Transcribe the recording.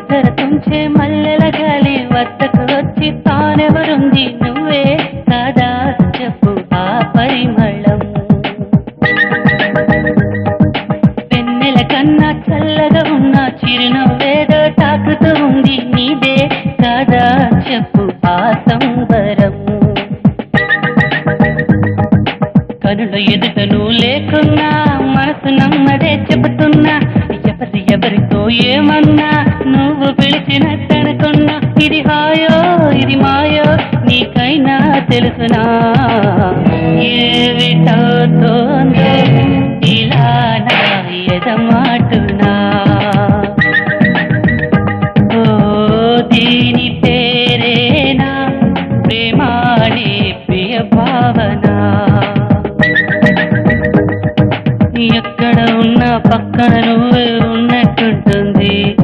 ధర తుంచే మల్లెల గాలి వద్దకు వచ్చి తానెవరుంది నువ్వే కాదా చెప్పు ఆ పరిమళం వెన్నెల కన్నా చల్లగా ఉన్న చిరునవ్వేదో తాకుతూ ఉంది నీదే కాదా చెప్పు ఆ సంబరం కనుల ఎదుట నువ్వు లేకున్నా మనసు నమ్మదే చెబుతున్నా ఎవరితో ఏమన్నా నువ్వు పిలిచినట్టనుకున్నా ఇది హాయో ఇది మాయో నీకైనా తెలుసునా ఏవిటవుతోందో ఇలా నా ఎదమాటునా